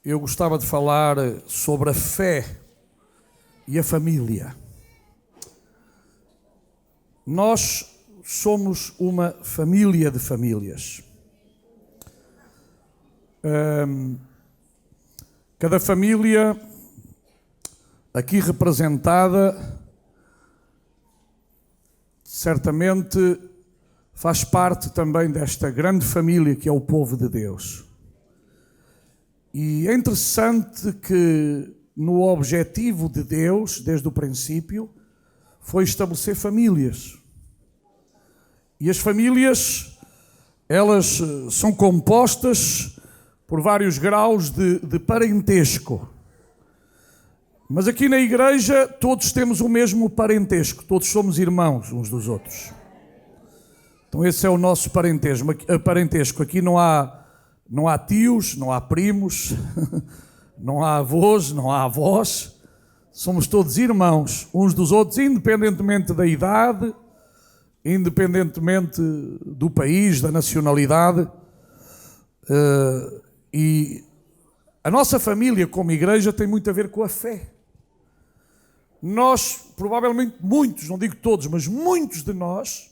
eu gostava de falar sobre a fé e a família. Nós somos uma família de famílias. Cada família aqui representada certamente faz parte também desta grande família que é o povo de Deus. E é interessante que no objetivo de Deus, desde o princípio, foi estabelecer famílias. E as famílias, elas são compostas por vários graus de parentesco. Mas aqui na igreja todos temos o mesmo parentesco, todos somos irmãos uns dos outros. Então esse é o nosso parentesco. Aqui não há tios, não há primos, não há avós, não há avós. Somos todos irmãos uns dos outros, independentemente da idade, independentemente do país, da nacionalidade. E a nossa família como igreja tem muito a ver com a fé. Nós, provavelmente muitos, não digo todos, mas muitos de nós,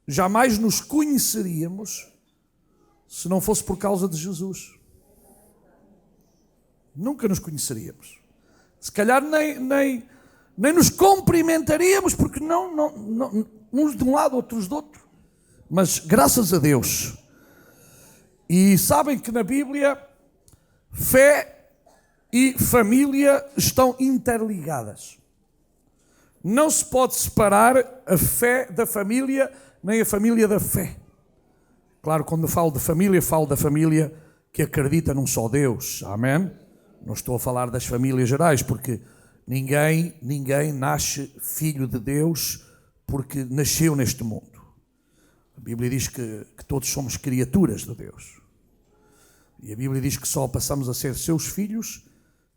jamais nos conheceríamos se não fosse por causa de Jesus. Nunca nos conheceríamos. Se calhar nem nos cumprimentaríamos, porque não, uns de um lado, outros do outro. Mas graças a Deus. E sabem que na Bíblia, fé e família estão interligadas. Não se pode separar a fé da família, nem a família da fé. Claro, quando eu falo de família, falo da família que acredita num só Deus. Amém? Não estou a falar das famílias gerais, porque ninguém nasce filho de Deus porque nasceu neste mundo. A Bíblia diz que todos somos criaturas de Deus. E a Bíblia diz que só passamos a ser seus filhos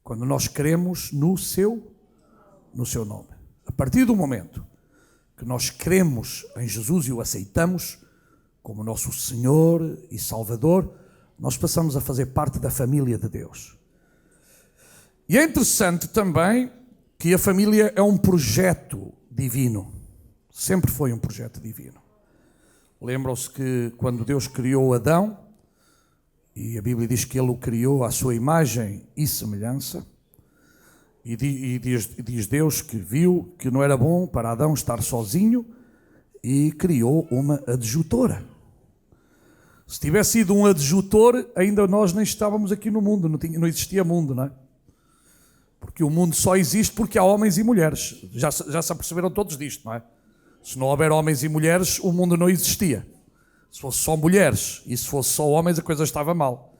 quando nós cremos no seu nome. A partir do momento que nós cremos em Jesus e o aceitamos como nosso Senhor e Salvador, nós passamos a fazer parte da família de Deus. E é interessante também que a família é um projeto divino. Sempre foi um projeto divino. Lembram-se que quando Deus criou Adão, e a Bíblia diz que Ele o criou à sua imagem e semelhança, e diz Deus que viu que não era bom para Adão estar sozinho e criou uma adjutora. Se tivesse sido um adjutor, ainda nós nem estávamos aqui no mundo, não existia mundo, não é? Porque o mundo só existe porque há homens e mulheres. Já se aperceberam todos disto, não é? Se não houver homens e mulheres, o mundo não existia. Se fosse só mulheres e se fosse só homens, a coisa estava mal.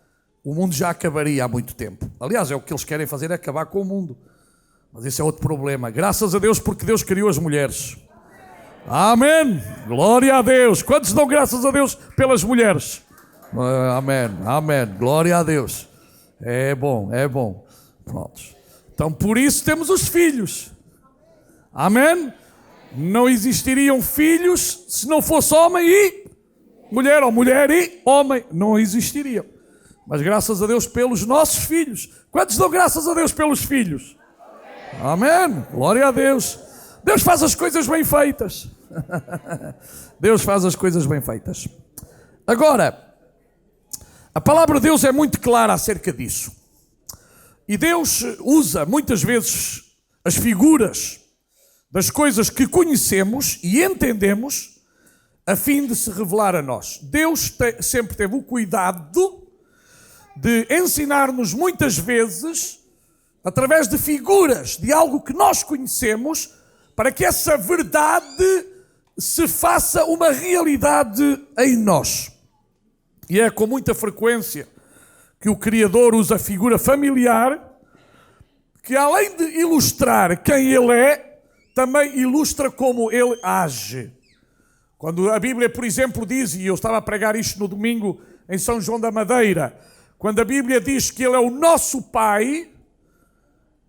O mundo já acabaria há muito tempo. Aliás, é o que eles querem fazer, é acabar com o mundo. Mas esse é outro problema. Graças a Deus, porque Deus criou as mulheres. Amém! Glória a Deus! Quantos dão graças a Deus pelas mulheres? Amém, amém. Glória a Deus. É bom, é bom. Pronto. Então, por isso temos os filhos. Amém? Não existiriam filhos se não fosse homem e mulher, ou mulher e homem. Não existiriam. Mas graças a Deus pelos nossos filhos. Quantos dão graças a Deus pelos filhos? Amém. Glória a Deus. Deus faz as coisas bem feitas. Deus faz as coisas bem feitas. Agora, a palavra de Deus é muito clara acerca disso. E Deus usa muitas vezes as figuras das coisas que conhecemos e entendemos a fim de se revelar a nós. Deus sempre teve o cuidado de ensinar-nos muitas vezes através de figuras de algo que nós conhecemos, para que essa verdade se faça uma realidade em nós. E é com muita frequência que o Criador usa a figura familiar, que além de ilustrar quem Ele é, também ilustra como Ele age. Quando a Bíblia, por exemplo, diz, e eu estava a pregar isto no domingo em São João da Madeira, quando a Bíblia diz que Ele é o nosso Pai,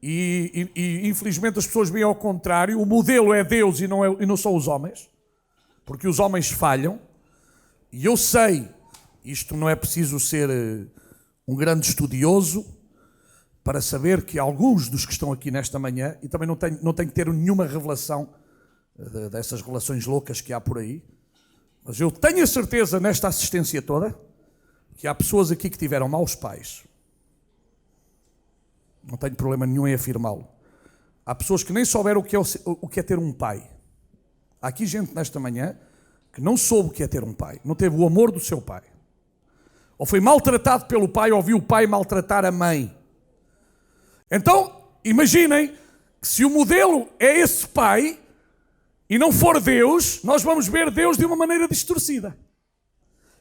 e infelizmente as pessoas veem ao contrário, o modelo é Deus e não são os homens, porque os homens falham, e eu sei, isto não é preciso ser um grande estudioso, para saber que alguns dos que estão aqui nesta manhã, e também não tenho que ter nenhuma revelação dessas relações loucas que há por aí, mas eu tenho a certeza nesta assistência toda que há pessoas aqui que tiveram maus pais. Não tenho problema nenhum em afirmá-lo. Há pessoas que nem souberam o que é ter um pai. Há aqui gente nesta manhã que não soube o que é ter um pai, não teve o amor do seu pai. Ou foi maltratado pelo pai, ou viu o pai maltratar a mãe. Então, imaginem que se o modelo é esse pai e não for Deus, nós vamos ver Deus de uma maneira distorcida.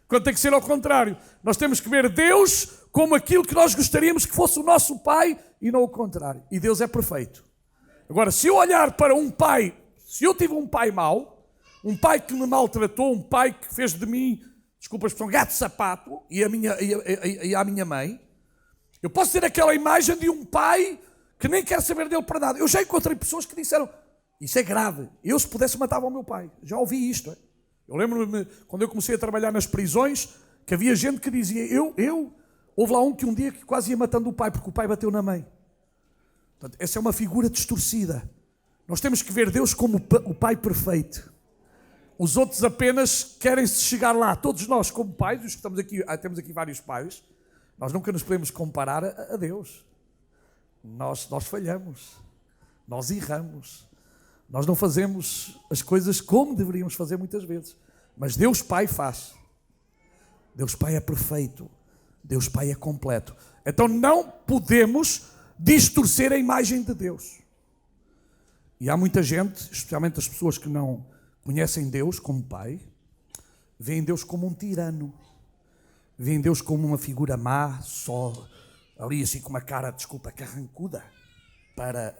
Quando tem que ser ao contrário. Nós temos que ver Deus como aquilo que nós gostaríamos que fosse o nosso pai e não o contrário. E Deus é perfeito. Agora, se eu olhar para um pai, se eu tive um pai mau, um pai que me maltratou, um pai que fez de mim, desculpa a expressão, gato de sapato, e a minha mãe, eu posso ter aquela imagem de um pai que nem quer saber dele para nada. Eu já encontrei pessoas que disseram, isso é grave, eu se pudesse matava o meu pai. Já ouvi isto. Eu lembro-me, quando eu comecei a trabalhar nas prisões, que havia gente que dizia, houve lá um dia que quase ia matando o pai, porque o pai bateu na mãe. Portanto, essa é uma figura distorcida. Nós temos que ver Deus como o pai perfeito. Os outros apenas querem-se chegar lá. Todos nós, como pais, os que estamos aqui, temos aqui vários pais, nós nunca nos podemos comparar a Deus. Nós falhamos, nós erramos, nós não fazemos as coisas como deveríamos fazer muitas vezes. Mas Deus Pai faz. Deus Pai é perfeito. Deus Pai é completo. Então não podemos distorcer a imagem de Deus. E há muita gente, especialmente as pessoas que não conhecem Deus como Pai, veem Deus como um tirano, veem Deus como uma figura má, só ali assim com uma cara, desculpa, carrancuda, para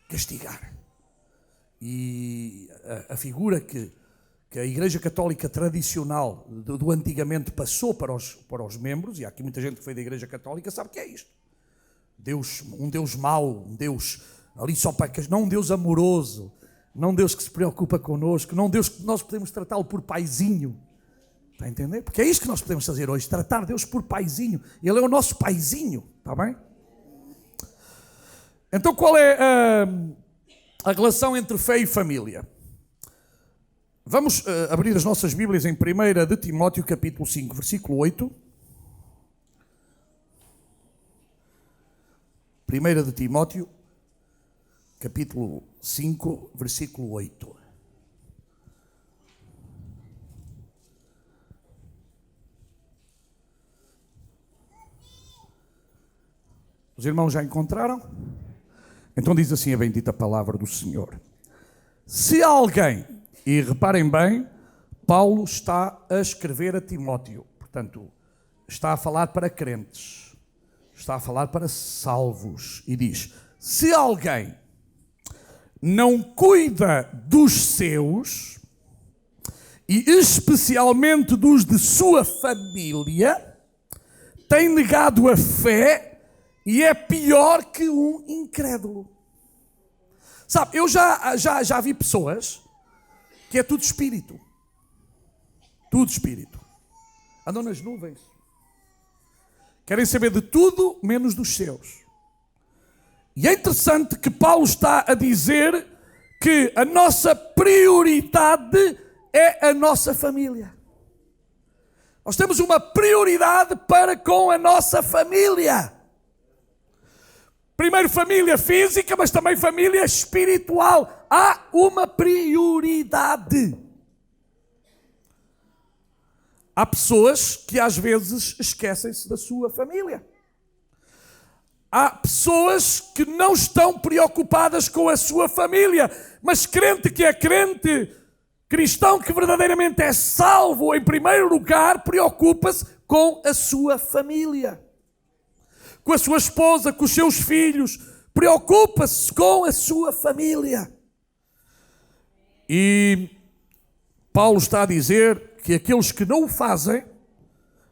castigar. E a figura que a Igreja Católica tradicional do antigamente passou para os membros, e há aqui muita gente que foi da Igreja Católica, sabe o que é isto. Um Deus mau, um Deus ali só para... Não um Deus amoroso, não um Deus que se preocupa connosco, não um Deus que nós podemos tratá-lo por paizinho. Está a entender? Porque é isto que nós podemos fazer hoje, tratar Deus por paizinho. Ele é o nosso paizinho, está bem? Então qual é a relação entre fé e família? Vamos abrir as nossas Bíblias em 1 de Timóteo, capítulo 5, versículo 8. 1 de Timóteo, capítulo 5, versículo 8. Os irmãos já encontraram? Então diz assim a bendita palavra do Senhor. Se alguém, e reparem bem, Paulo está a escrever a Timóteo, portanto, está a falar para crentes, está a falar para salvos, e diz, se alguém não cuida dos seus, e especialmente dos de sua família, tem negado a fé e é pior que um incrédulo. Sabe, eu já vi pessoas que é tudo espírito. Tudo espírito. Andam nas nuvens. Querem saber de tudo menos dos seus. E é interessante que Paulo está a dizer que a nossa prioridade é a nossa família. Nós temos uma prioridade para com a nossa família. Primeiro família física, mas também família espiritual. Há uma prioridade. Há pessoas que às vezes esquecem-se da sua família. Há pessoas que não estão preocupadas com a sua família, mas crente que é crente, cristão que verdadeiramente é salvo, em primeiro lugar, preocupa-se com a sua família. Com a sua esposa, com os seus filhos, preocupa-se com a sua família. E Paulo está a dizer que aqueles que não o fazem,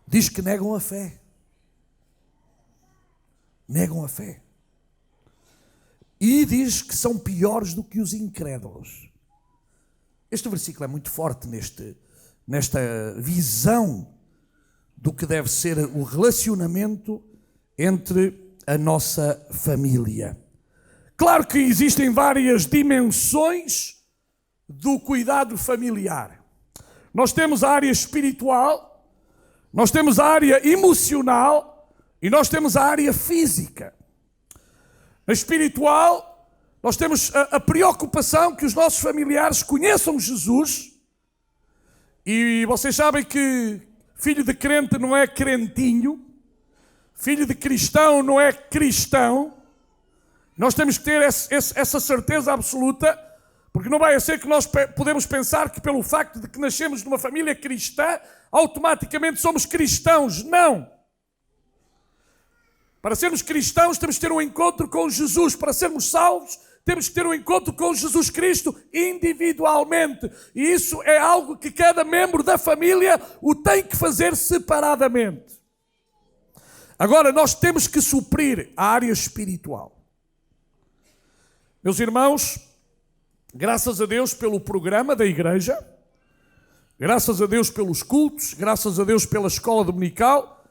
diz que negam a fé. Negam a fé. E diz que são piores do que os incrédulos. Este versículo é muito forte nesta visão do que deve ser o relacionamento entre a nossa família. Claro que existem várias dimensões do cuidado familiar. Nós temos a área espiritual, nós temos a área emocional e nós temos a área física. Na espiritual, nós temos a preocupação que os nossos familiares conheçam Jesus. E vocês sabem que filho de crente não é crentinho, filho de cristão não é cristão. Nós temos que ter essa certeza absoluta, porque não vai ser que nós podemos pensar que pelo facto de que nascemos numa família cristã, automaticamente somos cristãos. Não! Para sermos cristãos temos que ter um encontro com Jesus. Para sermos salvos temos que ter um encontro com Jesus Cristo individualmente. E isso é algo que cada membro da família o tem que fazer separadamente. Agora, nós temos que suprir a área espiritual. Meus irmãos, graças a Deus pelo programa da igreja, graças a Deus pelos cultos, graças a Deus pela escola dominical,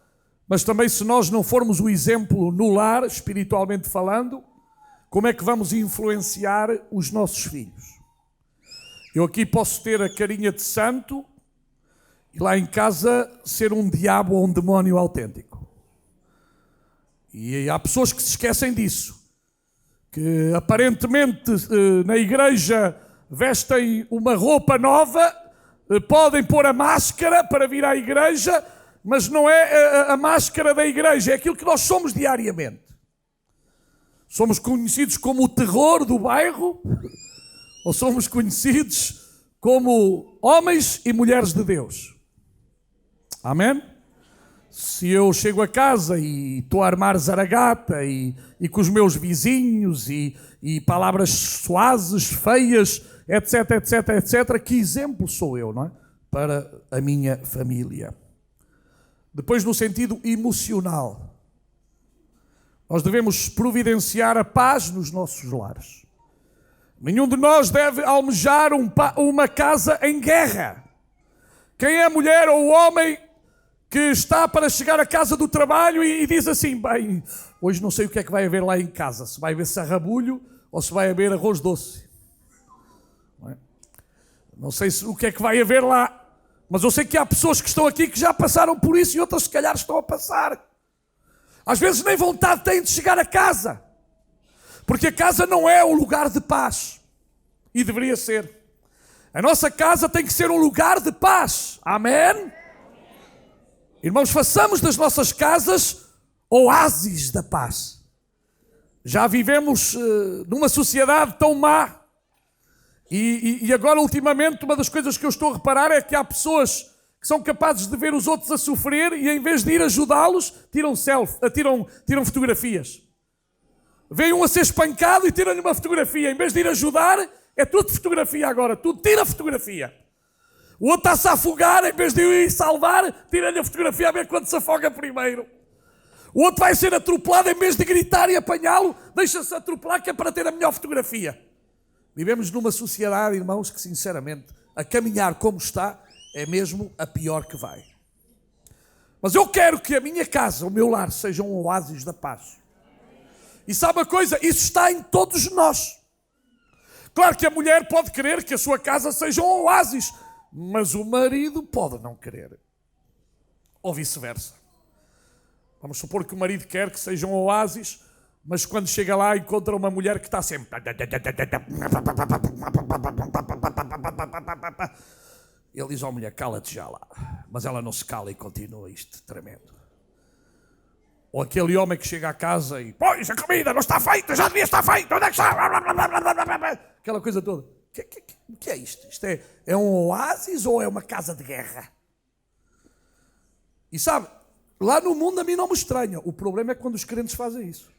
mas também se nós não formos o exemplo no lar, espiritualmente falando, como é que vamos influenciar os nossos filhos? Eu aqui posso ter a carinha de santo e lá em casa ser um diabo ou um demónio autêntico. E há pessoas que se esquecem disso, que aparentemente na igreja vestem uma roupa nova, podem pôr a máscara para vir à igreja, mas não é a máscara da igreja, é aquilo que nós somos diariamente. Somos conhecidos como o terror do bairro, ou somos conhecidos como homens e mulheres de Deus. Amém? Se eu chego a casa e estou a armar zaragata e com os meus vizinhos e palavras suaves, feias, etc, etc, etc, que exemplo sou eu, não é? Para a minha família. Depois, no sentido emocional, nós devemos providenciar a paz nos nossos lares. Nenhum de nós deve almejar uma casa em guerra. Quem é a mulher ou o homem que está para chegar à casa do trabalho e diz assim, bem, hoje não sei o que é que vai haver lá em casa, se vai haver sarrabulho ou se vai haver arroz doce. Não sei o que é que vai haver lá, mas eu sei que há pessoas que estão aqui que já passaram por isso e outras se calhar estão a passar. Às vezes nem vontade têm de chegar a casa, porque a casa não é um lugar de paz, e deveria ser. A nossa casa tem que ser um lugar de paz, amém? Irmãos, façamos das nossas casas oásis da paz. Já vivemos numa sociedade tão má, e agora ultimamente uma das coisas que eu estou a reparar é que há pessoas que são capazes de ver os outros a sofrer e em vez de ir ajudá-los, tiram fotografias. Vem um a ser espancado e tiram-lhe uma fotografia. Em vez de ir ajudar, é tudo fotografia agora. Tudo tira fotografia. O outro está-se a afogar, em vez de ir salvar, tira-lhe a fotografia a ver quando se afoga primeiro. O outro vai ser atropelado, em vez de gritar e apanhá-lo, deixa-se atropelar que é para ter a melhor fotografia. Vivemos numa sociedade, irmãos, que sinceramente, a caminhar como está, é mesmo a pior que vai. Mas eu quero que a minha casa, o meu lar, sejam um oásis da paz. E sabe uma coisa? Isso está em todos nós. Claro que a mulher pode querer que a sua casa seja um oásis, mas o marido pode não querer. Ou vice-versa. Vamos supor que o marido quer que seja um oásis, mas quando chega lá encontra uma mulher que está sempre... Ele diz à mulher, cala-te já lá. Mas ela não se cala e continua isto tremendo. Ou aquele homem que chega à casa e... Pois, a comida não está feita, já devia estar feita, onde é que está? Aquela coisa toda. O que é isto? Isto é um oásis ou é uma casa de guerra? E sabe, lá no mundo a mim não me estranha. O problema é quando os crentes fazem isso.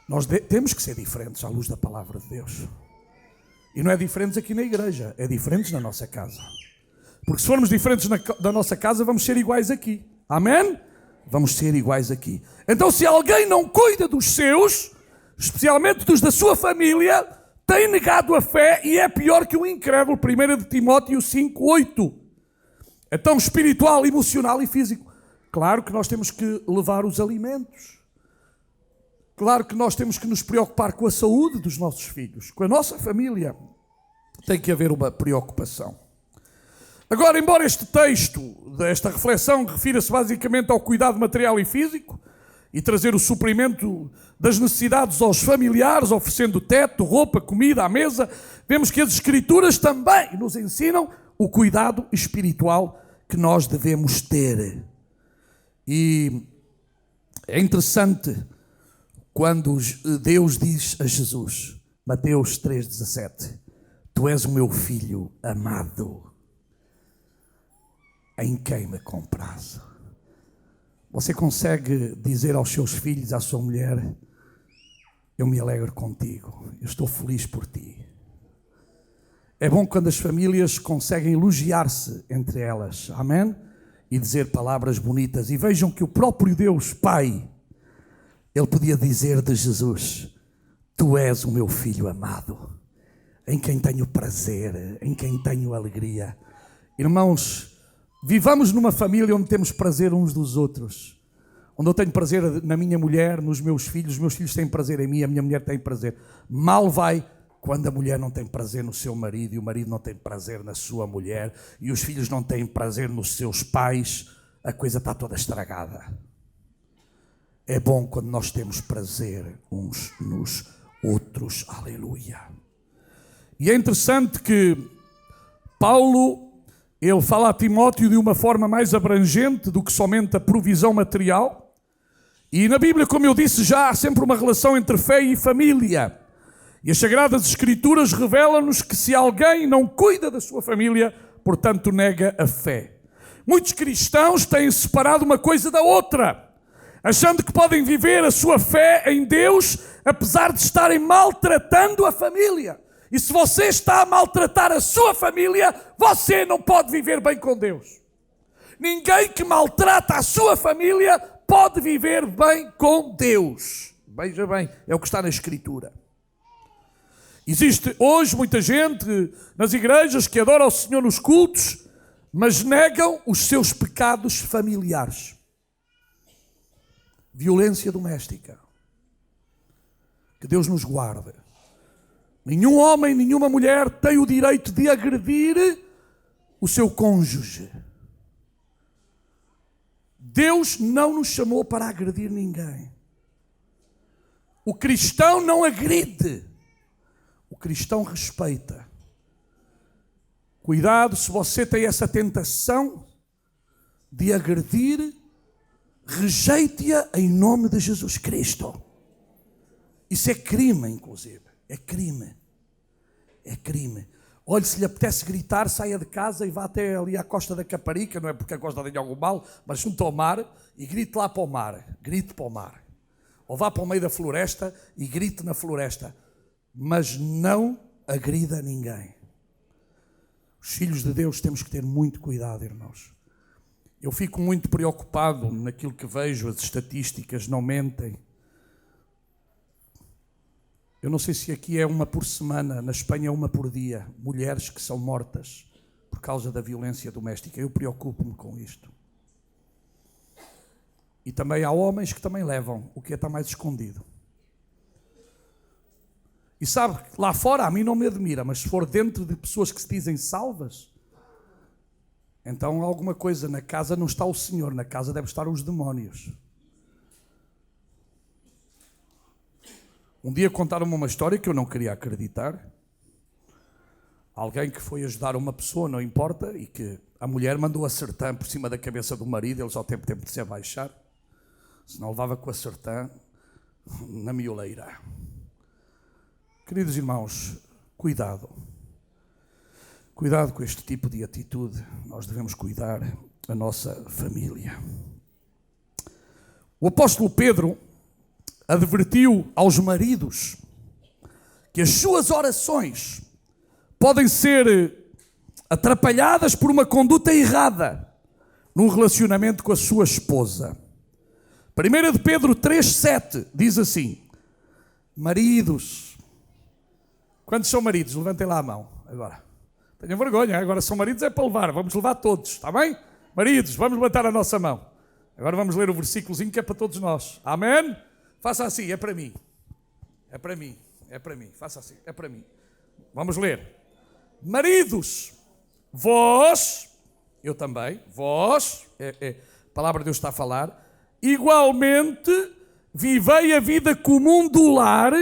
Nós temos que ser diferentes à luz da palavra de Deus. E não é diferentes aqui na igreja, é diferentes na nossa casa. Porque se formos diferentes da nossa casa, vamos ser iguais aqui. Amém? Vamos ser iguais aqui. Então, se alguém não cuida dos seus, especialmente dos da sua família, tem negado a fé e é pior que o incrédulo. 1 de Timóteo 5:8. Então, espiritual, emocional e físico. Claro que nós temos que levar os alimentos. Claro que nós temos que nos preocupar com a saúde dos nossos filhos, com a nossa família. Tem que haver uma preocupação. Agora, embora este texto, desta reflexão, refira-se basicamente ao cuidado material e físico e trazer o suprimento das necessidades aos familiares, oferecendo teto, roupa, comida à mesa, vemos que as Escrituras também nos ensinam o cuidado espiritual que nós devemos ter. E é interessante quando Deus diz a Jesus, Mateus 3,17, Tu és o meu filho amado, em quem me comprazo. Você consegue dizer aos seus filhos, à sua mulher, eu me alegro contigo, eu estou feliz por ti. É bom quando as famílias conseguem elogiar-se entre elas, amém? E dizer palavras bonitas. E vejam que o próprio Deus, Pai, Ele podia dizer de Jesus, Tu és o meu filho amado, em quem tenho prazer, em quem tenho alegria. Irmãos, vivamos numa família onde temos prazer uns dos outros, onde eu tenho prazer na minha mulher, nos meus filhos, os meus filhos têm prazer em mim, a minha mulher tem prazer. Mal vai quando a mulher não tem prazer no seu marido e o marido não tem prazer na sua mulher e os filhos não têm prazer nos seus pais, a coisa está toda estragada. É bom quando nós temos prazer uns nos outros, aleluia. E é interessante que Paulo, ele fala a Timóteo de uma forma mais abrangente do que somente a provisão material. E na Bíblia, como eu disse já, há sempre uma relação entre fé e família. E as Sagradas Escrituras revelam-nos que se alguém não cuida da sua família, portanto nega a fé. Muitos cristãos têm separado uma coisa da outra, achando que podem viver a sua fé em Deus, apesar de estarem maltratando a família. E se você está a maltratar a sua família, você não pode viver bem com Deus. Ninguém que maltrata a sua família pode viver bem com Deus. Veja bem, é o que está na Escritura. Existe hoje muita gente nas igrejas que adora o Senhor nos cultos, mas negam os seus pecados familiares. Violência doméstica. Que Deus nos guarde. Nenhum homem, nenhuma mulher tem o direito de agredir o seu cônjuge. Deus não nos chamou para agredir ninguém. O cristão não agride. O cristão respeita. Cuidado se você tem essa tentação de agredir, rejeite-a em nome de Jesus Cristo. Isso é crime, inclusive. É crime. É crime. Olhe, se lhe apetece gritar, saia de casa e vá até ali à costa da Caparica, não é porque gosta de algum mal, mas junto ao mar, e grite lá para o mar. Grite para o mar. Ou vá para o meio da floresta e grite na floresta. Mas não agrida ninguém. Os filhos de Deus temos que ter muito cuidado, irmãos. Eu fico muito preocupado naquilo que vejo, as estatísticas não mentem. Eu não sei se aqui é uma por semana, na Espanha é uma por dia, mulheres que são mortas por causa da violência doméstica. Eu preocupo-me com isto. E também há homens que também levam, o que está mais escondido. E sabe, lá fora a mim não me admira, mas se for dentro de pessoas que se dizem salvas, então alguma coisa na casa não está o Senhor, na casa deve estar os demónios. Um dia contaram-me uma história que eu não queria acreditar. Alguém que foi ajudar uma pessoa, não importa, e que a mulher mandou a sertã por cima da cabeça do marido, ele só teve tempo de se abaixar, senão levava com a sertã na mioleira. Queridos irmãos, cuidado. Cuidado com este tipo de atitude. Nós devemos cuidar da nossa família. O apóstolo Pedro advertiu aos maridos que as suas orações podem ser atrapalhadas por uma conduta errada num relacionamento com a sua esposa. 1 de Pedro 3,7 diz assim: maridos, quantos são maridos? Levantem lá a mão agora. Tenham vergonha, agora são maridos é para levar, vamos levar todos, está bem? Maridos, vamos levantar a nossa mão. Agora vamos ler o versículozinho que é para todos nós. Amém? Faça assim, é para mim. É para mim, é para mim. Faça assim, é para mim. Vamos ler. Maridos, vós, eu também, vós, a palavra de Deus está a falar, igualmente vivei a vida comum do lar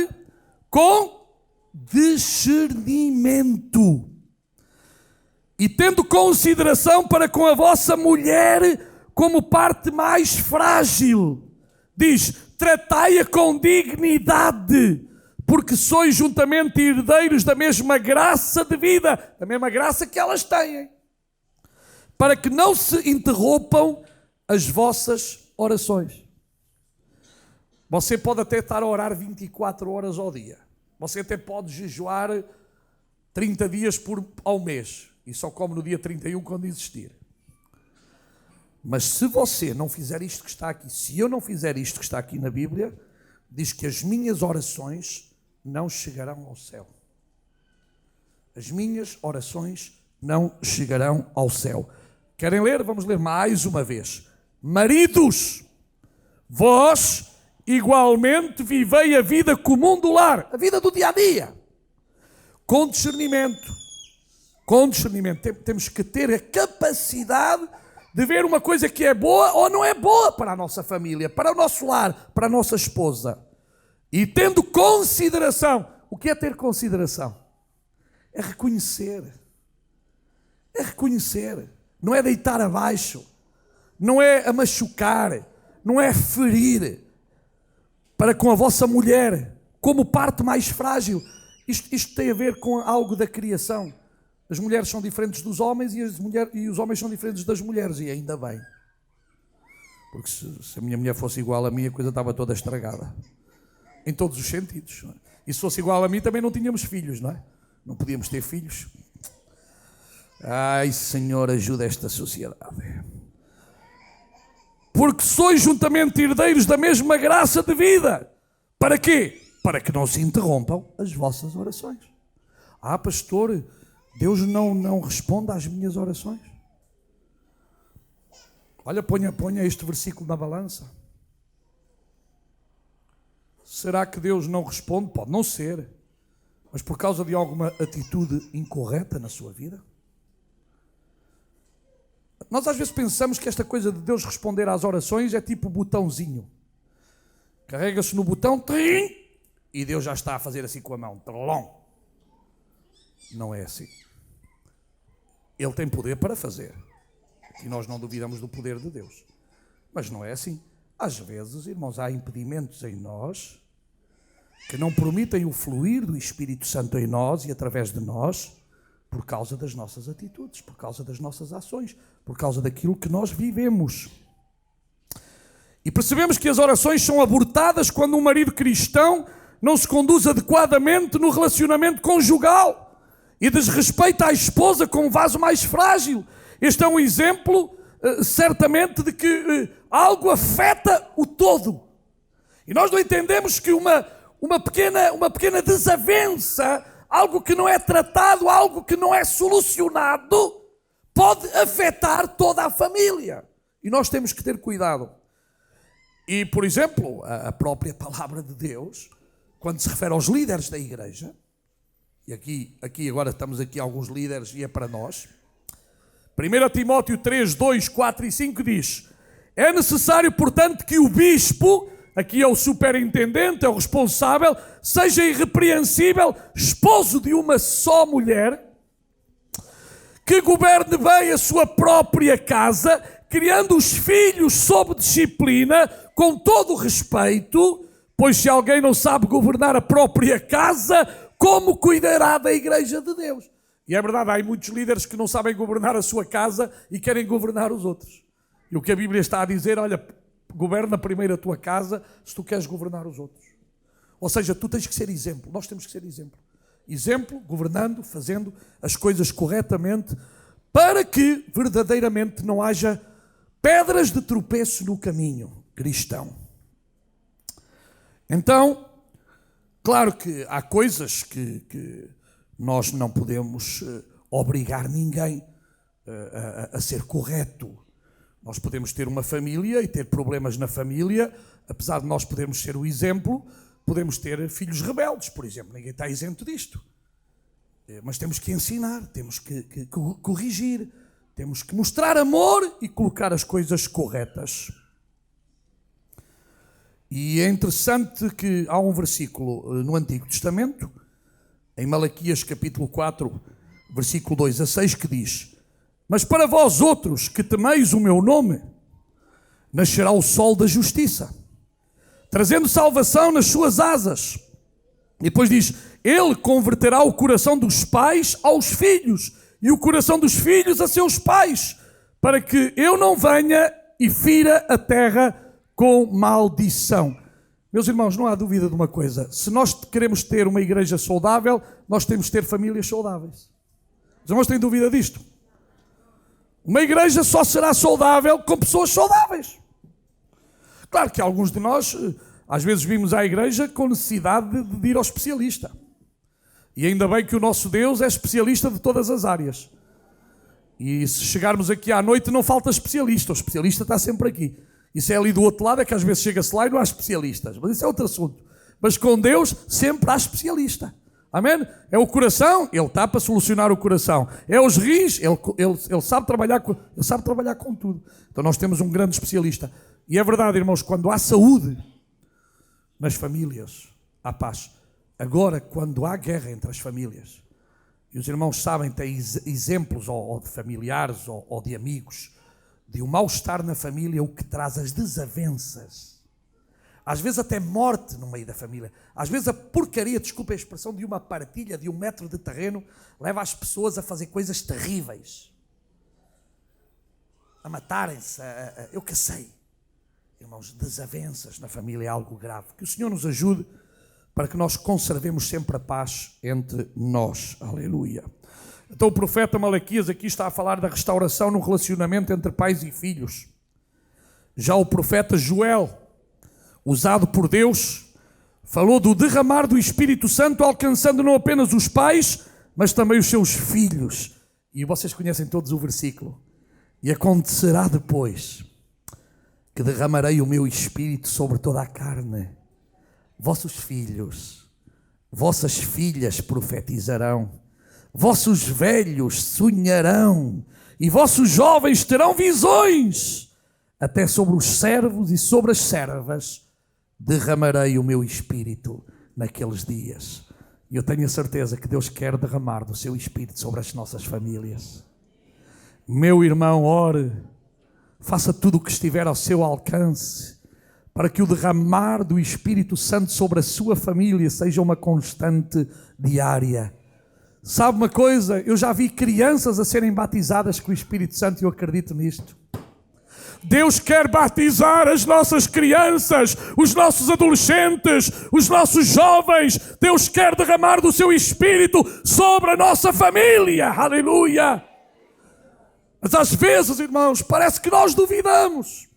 com discernimento e tendo consideração para com a vossa mulher como parte mais frágil. Diz, tratai-a com dignidade, porque sois juntamente herdeiros da mesma graça de vida, da mesma graça que elas têm, para que não se interrompam as vossas orações. Você pode até estar a orar 24 horas ao dia. Você até pode jejuar 30 dias ao mês e só come no dia 31 quando existir. Mas se você não fizer isto que está aqui, se eu não fizer isto que está aqui na Bíblia, diz que as minhas orações não chegarão ao céu. As minhas orações não chegarão ao céu. Querem ler? Vamos ler mais uma vez. Maridos, vós igualmente vivei a vida comum do lar, a vida do dia a dia, com discernimento. Com discernimento. Temos que ter a capacidade de ver uma coisa que é boa ou não é boa para a nossa família, para o nosso lar, para a nossa esposa. E tendo consideração. O que é ter consideração? É reconhecer. É reconhecer. Não é deitar abaixo. Não é a machucar. Não é ferir. Para com a vossa mulher, como parte mais frágil. Isto tem a ver com algo da criação. As mulheres são diferentes dos homens e os homens são diferentes das mulheres, e ainda bem. Porque se a minha mulher fosse igual a mim, a coisa estava toda estragada. Em todos os sentidos. Não é? E se fosse igual a mim, também não tínhamos filhos, não é? Não podíamos ter filhos. Ai, Senhor, ajuda esta sociedade. Porque sois juntamente herdeiros da mesma graça de vida. Para quê? Para que não se interrompam as vossas orações. Ah, pastor, Deus não responde às minhas orações? Olha, ponha este versículo na balança. Será que Deus não responde? Pode não ser. Mas por causa de alguma atitude incorreta na sua vida? Nós às vezes pensamos que esta coisa de Deus responder às orações é tipo botãozinho. Carrega-se no botão, trim, e Deus já está a fazer assim com a mão. Trolom. Não é assim. Ele tem poder para fazer. E nós não duvidamos do poder de Deus. Mas não é assim. Às vezes, irmãos, há impedimentos em nós que não permitem o fluir do Espírito Santo em nós e através de nós, por causa das nossas atitudes, por causa das nossas ações, por causa daquilo que nós vivemos. E percebemos que as orações são abortadas quando um marido cristão não se conduz adequadamente no relacionamento conjugal e desrespeita a esposa como vaso mais frágil. Este é um exemplo, certamente, de que algo afeta o todo. E nós não entendemos que uma pequena desavença, algo que não é tratado, algo que não é solucionado, pode afetar toda a família. E nós temos que ter cuidado. E, por exemplo, a própria palavra de Deus, quando se refere aos líderes da igreja, e aqui agora estamos aqui alguns líderes e é para nós, 1 Timóteo 3, 2, 4 e 5 diz: é necessário, portanto, que o bispo, aqui é o superintendente, é o responsável, seja irrepreensível, esposo de uma só mulher, que governe bem a sua própria casa, criando os filhos sob disciplina, com todo o respeito, pois se alguém não sabe governar a própria casa, como cuidará da igreja de Deus? E é verdade, há muitos líderes que não sabem governar a sua casa e querem governar os outros. E o que a Bíblia está a dizer, olha, governa primeiro a tua casa se tu queres governar os outros. Ou seja, tu tens que ser exemplo, nós temos que ser exemplo. Exemplo, governando, fazendo as coisas corretamente, para que verdadeiramente não haja pedras de tropeço no caminho cristão. Então, claro que há coisas que nós não podemos obrigar ninguém a ser correto Nós podemos ter uma família e ter problemas na família, apesar de nós podermos ser o exemplo, podemos ter filhos rebeldes, por exemplo. Ninguém está isento disto. Mas temos que ensinar, temos que corrigir, temos que mostrar amor e colocar as coisas corretas. E é interessante que há um versículo no Antigo Testamento, em Malaquias capítulo 4, versículo 2 a 6, que diz: mas para vós outros que temeis o meu nome, nascerá o sol da justiça, trazendo salvação nas suas asas. E depois diz: ele converterá o coração dos pais aos filhos, e o coração dos filhos a seus pais, para que eu não venha e fira a terra com maldição. Meus irmãos, não há dúvida de uma coisa: se nós queremos ter uma igreja saudável, nós temos de ter famílias saudáveis. Os irmãos têm dúvida disto? Uma igreja só será saudável com pessoas saudáveis. Claro que alguns de nós, às vezes, vimos à igreja com necessidade de ir ao especialista. E ainda bem que o nosso Deus é especialista de todas as áreas. E se chegarmos aqui à noite, não falta especialista. O especialista está sempre aqui. Isso é ali do outro lado, é que às vezes chega-se lá e não há especialistas. Mas isso é outro assunto. Mas com Deus sempre há especialista. Amém? É o coração, ele está para solucionar o coração. É os rins, ele sabe trabalhar com tudo. Então nós temos um grande especialista. E é verdade, irmãos, quando há saúde nas famílias, há paz. Agora, quando há guerra entre as famílias, e os irmãos sabem, têm exemplos ou de familiares ou de amigos, de um mal-estar na família, o que traz as desavenças. Às vezes até morte no meio da família. Às vezes a porcaria, desculpa a expressão, de uma partilha de 1 metro de terreno leva as pessoas a fazer coisas terríveis. A matarem-se, eu que sei. Irmãos, desavenças na família é algo grave. Que o Senhor nos ajude para que nós conservemos sempre a paz entre nós. Aleluia. Então o profeta Malaquias aqui está a falar da restauração no relacionamento entre pais e filhos. Já o profeta Joel, usado por Deus, falou do derramar do Espírito Santo, alcançando não apenas os pais, mas também os seus filhos. E vocês conhecem todos o versículo. E acontecerá depois que derramarei o meu Espírito sobre toda a carne. Vossos filhos, vossas filhas profetizarão, vossos velhos sonharão, e vossos jovens terão visões. Até sobre os servos e sobre as servas derramarei o meu Espírito naqueles dias. E eu tenho a certeza que Deus quer derramar do seu Espírito sobre as nossas famílias. Meu irmão, ore, faça tudo o que estiver ao seu alcance para que o derramar do Espírito Santo sobre a sua família seja uma constante diária. Sabe uma coisa? Eu já vi crianças a serem batizadas com o Espírito Santo e eu acredito nisto. Deus quer batizar as nossas crianças, os nossos adolescentes, os nossos jovens. Deus quer derramar do seu Espírito sobre a nossa família. Aleluia! Mas às vezes, irmãos, parece que nós duvidamos.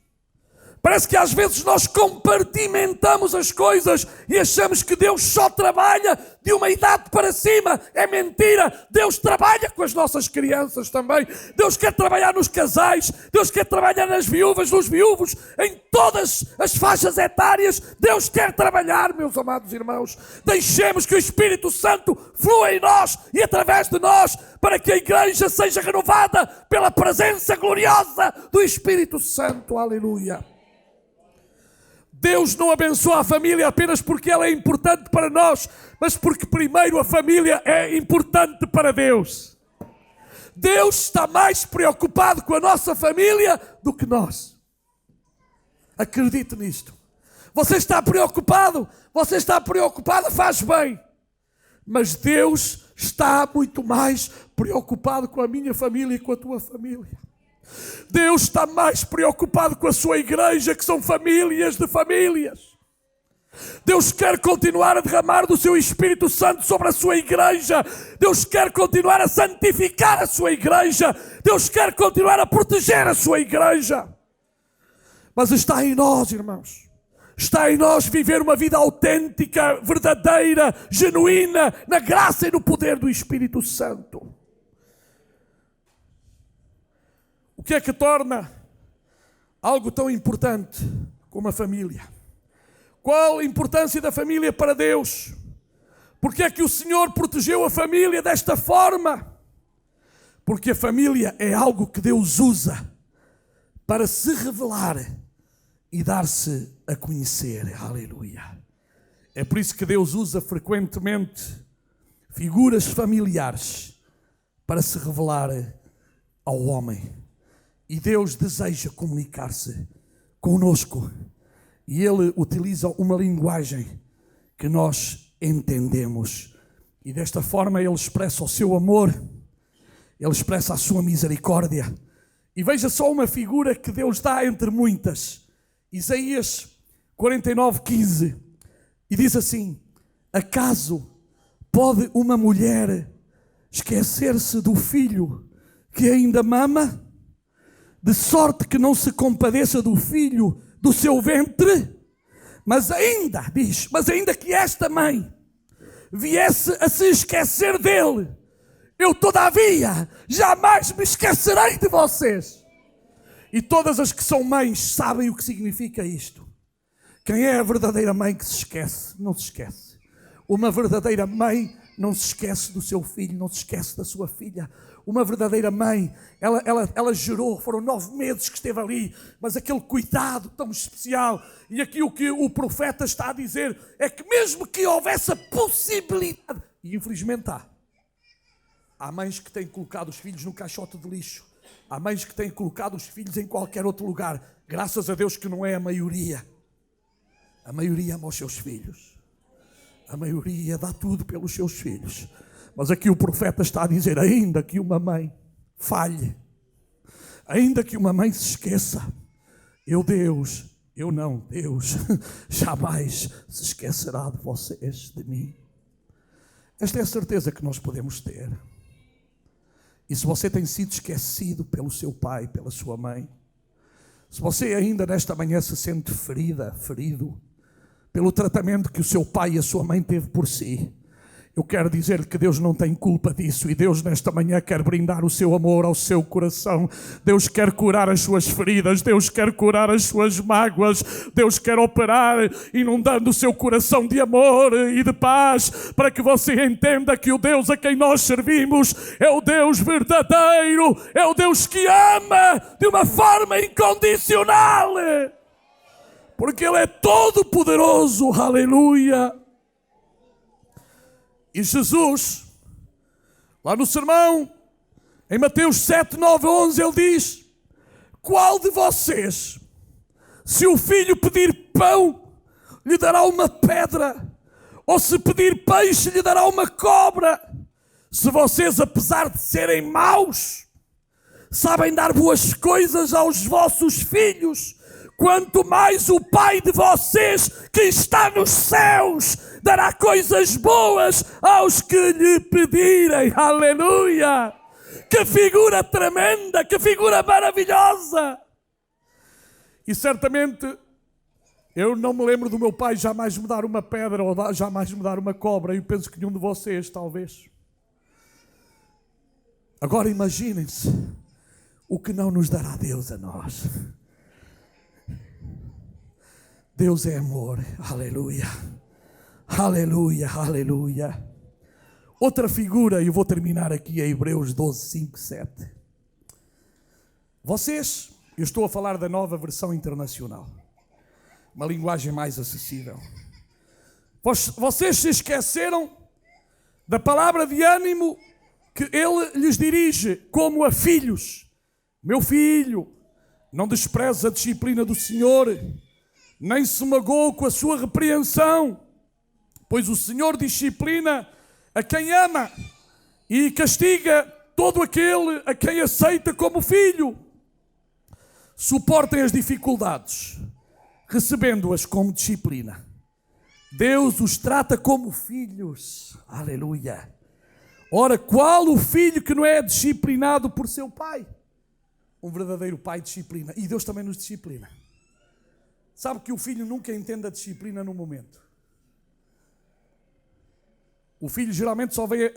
Parece que às vezes nós compartimentamos as coisas e achamos que Deus só trabalha de uma idade para cima. É mentira. Deus trabalha com as nossas crianças também. Deus quer trabalhar nos casais. Deus quer trabalhar nas viúvas, nos viúvos, em todas as faixas etárias. Deus quer trabalhar, meus amados irmãos. Deixemos que o Espírito Santo flua em nós e através de nós, para que a igreja seja renovada pela presença gloriosa do Espírito Santo. Aleluia. Deus não abençoa a família apenas porque ela é importante para nós, mas porque primeiro a família é importante para Deus. Deus está mais preocupado com a nossa família do que nós. Acredite nisto. Você está preocupado, faz bem. Mas Deus está muito mais preocupado com a minha família e com a tua família. Deus está mais preocupado com a sua igreja, que são famílias de famílias. Deus quer continuar a derramar do seu Espírito Santo sobre a sua igreja. Deus quer continuar a santificar a sua igreja. Deus quer continuar a proteger a sua igreja. Mas está em nós, irmãos. Está em nós viver uma vida autêntica, verdadeira, genuína, na graça e no poder do Espírito Santo. O que é que torna algo tão importante como a família. Qual a importância da família para Deus? Porque é que o Senhor protegeu a família desta forma? Porque a família é algo que Deus usa para se revelar e dar-se a conhecer. Aleluia. É por isso que Deus usa frequentemente figuras familiares para se revelar ao homem. E Deus deseja comunicar-se conosco. E Ele utiliza uma linguagem que nós entendemos. E desta forma Ele expressa o seu amor, Ele expressa a sua misericórdia. E veja só uma figura que Deus dá entre muitas. Isaías 49:15. E diz assim: acaso pode uma mulher esquecer-se do filho que ainda mama, de sorte que não se compadeça do filho do seu ventre? Mas ainda que esta mãe viesse a se esquecer dele, eu todavia jamais me esquecerei de vocês. E todas as que são mães sabem o que significa isto. Quem é a verdadeira mãe que se esquece? Não se esquece. Uma verdadeira mãe não se esquece do seu filho, não se esquece da sua filha. Uma verdadeira mãe, ela gerou, foram 9 meses que esteve ali, mas aquele cuidado tão especial. E aqui o que o profeta está a dizer é que mesmo que houvesse a possibilidade, e infelizmente há mães que têm colocado os filhos no caixote de lixo, há mães que têm colocado os filhos em qualquer outro lugar. Graças a Deus que não é a maioria. A maioria ama os seus filhos. A maioria dá tudo pelos seus filhos. Mas aqui o profeta está a dizer, ainda que uma mãe falhe, ainda que uma mãe se esqueça, Deus jamais se esquecerá de vocês, de mim. Esta é a certeza que nós podemos ter. E se você tem sido esquecido pelo seu pai, pela sua mãe, se você ainda nesta manhã se sente ferido pelo tratamento que o seu pai e a sua mãe teve por si, eu quero dizer que Deus não tem culpa disso. E Deus nesta manhã quer brindar o seu amor ao seu coração. Deus quer curar as suas feridas. Deus quer curar as suas mágoas. Deus quer operar, inundando o seu coração de amor e de paz, para que você entenda que o Deus a quem nós servimos é o Deus verdadeiro. É o Deus que ama de uma forma incondicional. Porque Ele é todo poderoso. Aleluia. E Jesus, lá no sermão, em Mateus 7, 9, 11, Ele diz: qual de vocês, se o filho pedir pão, lhe dará uma pedra? Ou se pedir peixe, lhe dará uma cobra? Se vocês, apesar de serem maus, sabem dar boas coisas aos vossos filhos, quanto mais o Pai de vocês que está nos céus dará coisas boas aos que lhe pedirem. Aleluia! Que figura tremenda, que figura maravilhosa! E certamente eu não me lembro do meu pai jamais me dar uma pedra ou jamais me dar uma cobra. Eu penso que nenhum de vocês, talvez. Agora imaginem-se o que não nos dará Deus a nós. Deus é amor, aleluia, aleluia, aleluia. Outra figura, e eu vou terminar aqui, é Hebreus 12, 5, 7. Vocês, eu estou a falar da nova versão internacional, uma linguagem mais acessível. Vocês se esqueceram da palavra de ânimo que Ele lhes dirige como a filhos. Meu filho, não despreze a disciplina do Senhor, nem se magoou com a sua repreensão, pois o Senhor disciplina a quem ama e castiga todo aquele a quem aceita como filho. Suportem as dificuldades, recebendo-as como disciplina. Deus os trata como filhos. Aleluia. Ora, qual o filho que não é disciplinado por seu pai? Um verdadeiro pai disciplina. E Deus também nos disciplina. Sabe que o filho nunca entende a disciplina no momento. O filho geralmente só vem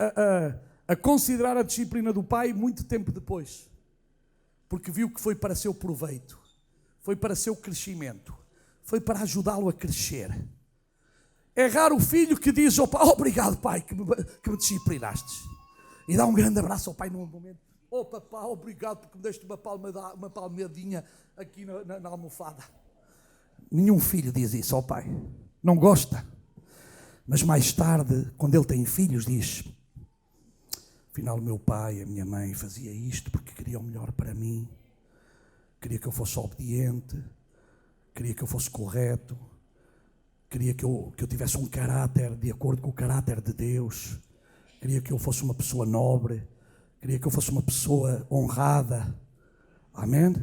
a considerar a disciplina do pai muito tempo depois. Porque viu que foi para seu proveito. foi para seu crescimento, foi para ajudá-lo a crescer. É raro o filho que diz ao pai: obrigado, pai, que me disciplinaste. E dá um grande abraço ao pai num momento: oh papá, obrigado porque me deste uma palmadinha aqui na almofada. Nenhum filho diz isso ao pai, não gosta. Mas mais tarde, quando ele tem filhos, diz: afinal, o meu pai, a minha mãe fazia isto porque queria o melhor para mim, queria que eu fosse obediente, queria que eu fosse correto, queria que eu tivesse um caráter de acordo com o caráter de Deus, queria que eu fosse uma pessoa nobre, queria que eu fosse uma pessoa honrada. Amém?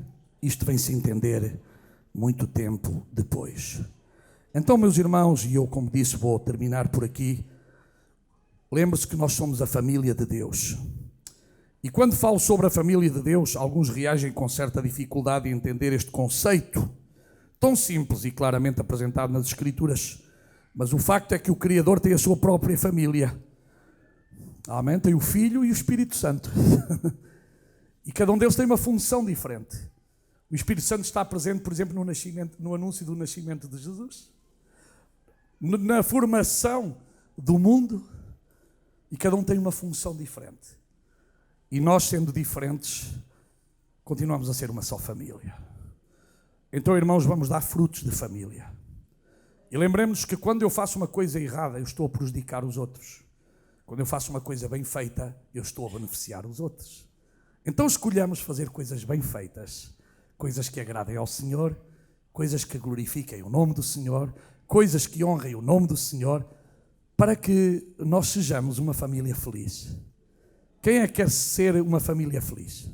Isto vem-se entender muito tempo depois. Então, meus irmãos, e eu, como disse, vou terminar por aqui. Lembre-se que nós somos a família de Deus. E quando falo sobre a família de Deus, alguns reagem com certa dificuldade em entender este conceito tão simples e claramente apresentado nas Escrituras. Mas o facto é que o Criador tem a sua própria família. Amém? Tem o Filho e o Espírito Santo. E cada um deles tem uma função diferente. O Espírito Santo está presente, por exemplo, no anúncio do nascimento de Jesus, na formação do mundo, e cada um tem uma função diferente. E nós, sendo diferentes, continuamos a ser uma só família. Então, irmãos, vamos dar frutos de família. E lembremos que quando eu faço uma coisa errada, eu estou a prejudicar os outros. Quando eu faço uma coisa bem feita, eu estou a beneficiar os outros. Então escolhamos fazer coisas bem feitas, coisas que agradem ao Senhor, coisas que glorifiquem o nome do Senhor, coisas que honrem o nome do Senhor, para que nós sejamos uma família feliz. Quem é que quer ser uma família feliz?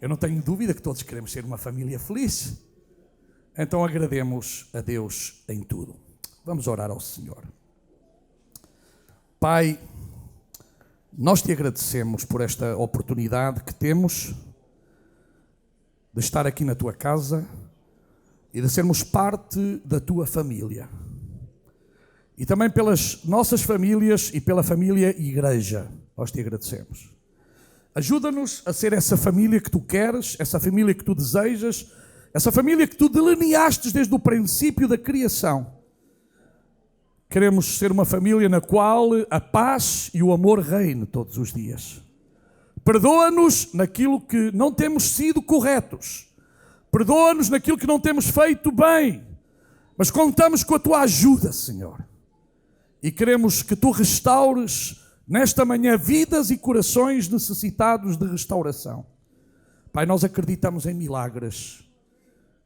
Eu não tenho dúvida que todos queremos ser uma família feliz. Então agrademos a Deus em tudo. Vamos orar ao Senhor. Pai, nós te agradecemos por esta oportunidade que temos de estar aqui na tua casa e de sermos parte da tua família. E também pelas nossas famílias e pela família igreja, nós te agradecemos. Ajuda-nos a ser essa família que tu queres, essa família que tu desejas, essa família que tu delineaste desde o princípio da criação. Queremos ser uma família na qual a paz e o amor reine todos os dias. Perdoa-nos naquilo que não temos sido corretos. Perdoa-nos naquilo que não temos feito bem. Mas contamos com a tua ajuda, Senhor. E queremos que tu restaures nesta manhã vidas e corações necessitados de restauração. Pai, nós acreditamos em milagres.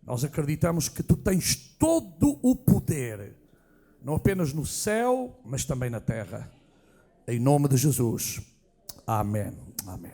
Nós acreditamos que tu tens todo o poder, não apenas no céu, mas também na terra. Em nome de Jesus. Amém. Amém.